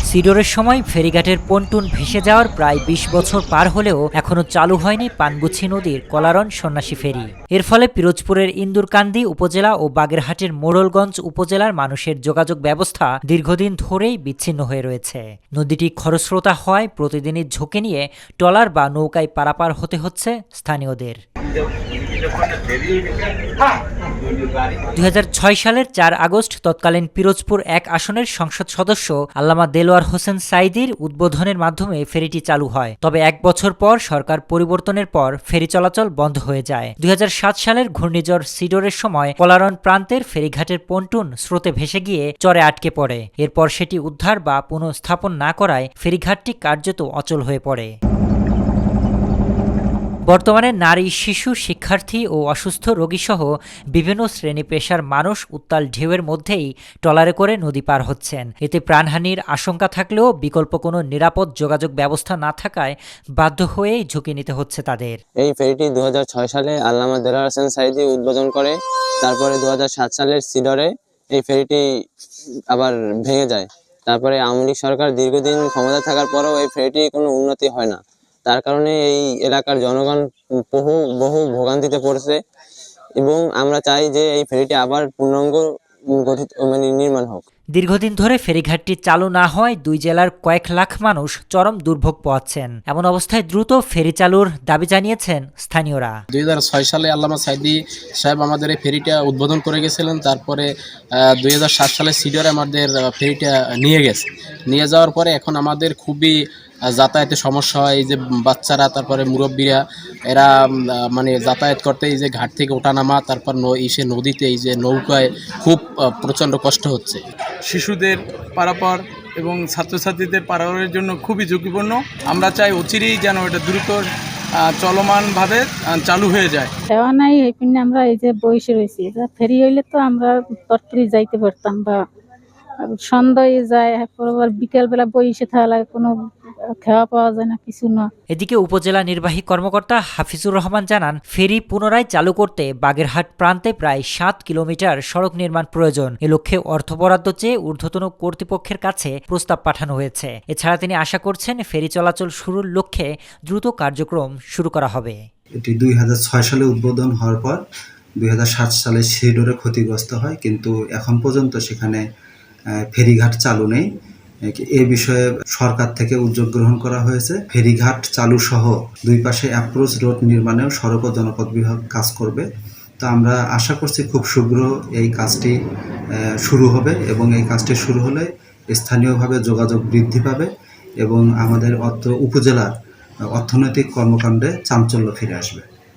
সিডরের সময় ফেরিঘাটের পন্টুন ভেসে যাওয়ার প্রায় ২০ বছর পার হলেও এখনও চালু হয়নি পানগুছি নদীর কলারণ সন্ন্যাসী ফেরি। এর ফলে পিরোজপুরের ইন্দুরকান্দি উপজেলা ও বাগেরহাটের মোড়লগঞ্জ উপজেলার মানুষের যোগাযোগ ব্যবস্থা দীর্ঘদিন ধরেই বিচ্ছিন্ন হয়ে রয়েছে। নদীটি খরস্রোতা হওয়ায় প্রতিদিনই ঝুঁকি নিয়ে ট্রলার বা নৌকায় পারাপার হতে হচ্ছে স্থানীয়দের। ২০০৬ সালের ৪ আগস্ট তৎকালীন পিরোজপুর ১ আসনের সংসদ সদস্য আল্লামা দেলোয়ার হোসেন সাঈদীর উদ্বোধনের মাধ্যমে ফেরিটি চালু হয়। তবে ১ বছর পর সরকার পরিবর্তনের পর ফেরি চলাচল বন্ধ হয়ে যায়। ২০০৭ সালের ঘূর্ণিঝড় সিডরের সময় কলারণ প্রান্তের ফেরিঘাটের পন্টুন স্রোতে ভেসে গিয়ে চরে আটকে পড়ে। এরপর সেটি উদ্ধার বা পুনঃস্থাপন না করায় ফেরিঘাটটি কার্যত অচল হয়ে পড়ে। বর্তমানে নারী, শিশু, শিক্ষার্থী ও অসুস্থ রোগীসহ বিভিন্ন শ্রেণী পেশার মানুষ উত্তাল ঢেউয়ের মধ্যেই ট্রলারে করে নদী পার হচ্ছেন। এতে প্রাণহানির আশঙ্কা থাকলেও বিকল্প কোনো নিরাপদ যোগাযোগ ব্যবস্থা না থাকায় বাধ্য হয়েই ঝুঁকি নিতে হচ্ছে তাদের। এই ফেরিটি ২০০৬ সালে আল্লামা দেলোয়ার হোসেন সাঈদী উদ্বোধন করে। তারপরে ২০০৭ সালের সিডরে এই ফেরিটি আবার ভেঙে যায়। তারপরে আওয়ামী লীগ সরকার দীর্ঘদিন ক্ষমতা থাকার পরেও এই ফেরিটি কোনো উন্নতি হয় না। তার কারণে এই এলাকার জনগণ বহু ভোগান্তিতে পড়ছে এবং আমরা চাই যে এই ফেরিটি আবার পূর্ণাঙ্গ নির্মাণ হোক। দীর্ঘদিন ধরে ফেরিঘাটটি চালু না হওয়ায় দুই জেলার কয়েক লাখ মানুষ চরম দুর্ভোগ পোহাচ্ছেন। এমন অবস্থায় দ্রুত ফেরি চালুর দাবি জানিয়েছেন স্থানীয়রা। ২০০৬ সালে আল্লামা সাঈদী সাহেব আমাদের এই ফেরিটা উদ্বোধন করে গেছিলেন। তারপরে ২০০৭ সালে সিডরে আমাদের ফেরিটা নিয়ে যাওয়ার পরে এখন আমাদের খুবই যাতায়াতের সমস্যা হয়। এই যে বাচ্চারা, তারপরে মুরব্বীরা, এরা মানে যাতায়াত করতে এই যে ঘাট থেকে ওঠানামা, তারপর সে নদীতে এই যে নৌকায় খুব প্রচণ্ড কষ্ট হচ্ছে। শিশুদের পারাপার এবং ছাত্রছাত্রীদের পারাপারের জন্য খুবই ঝুঁকিপূর্ণ। আমরা চাই অচিরেই যেন এটা দ্রুত চলমানভাবে চালু হয়ে যায়। দেওয়া নাই এই পিনে আমরা এই যে বসে রয়েছি, ফেরি হইলে তো আমরা তরতরি যাইতে পারতাম, বা সন্ধ্যায় যায়, আবার বিকেলবেলা বসে থাকা লাগে, কোনো খাওয়া পাওয়া যায় না, কিছু না। এদিকে উপজেলা নির্বাহী কর্মকর্তা হাফিজুর রহমান জানান, ফেরি পুনরায় চালু করতে বাগেরহাট প্রান্তে প্রায় ৭ কিলোমিটার সড়ক নির্মাণ প্রয়োজন। এ লক্ষ্যে অর্থ বরাদ্দ চেয়ে ঊর্ধ্বতন কর্তৃপক্ষের কাছে প্রস্তাব পাঠানো হয়েছে। এছাড়া তিনি আশা করছেন ফেরি চলাচল শুরুর লক্ষ্যে দ্রুত কার্যক্রম শুরু করা হবে। এটি ২০০৬ সালে উদ্বোধন হওয়ার পর ২০০৭ সালে সিডরে ক্ষতিগ্রস্ত হয়, কিন্তু এখন পর্যন্ত সেখানে ফেরিঘাট চালু নেই। এ বিষয়ে সরকার থেকে উদ্যোগ গ্রহণ করা হয়েছে। ফেরিঘাট চালু সহ দুই পাশে অ্যাপ্রোচ রোড নির্মাণেও সড়ক ও জনপথ বিভাগ কাজ করবে। তো আমরা আশা করছি খুব শীঘ্র এই কাজটি শুরু হবে, এবং এই কাজটি শুরু হলে স্থানীয়ভাবে যোগাযোগ বৃদ্ধি পাবে এবং আমাদের উপজেলার অর্থনৈতিক কর্মকাণ্ডে চাঞ্চল্য ফিরে আসবে।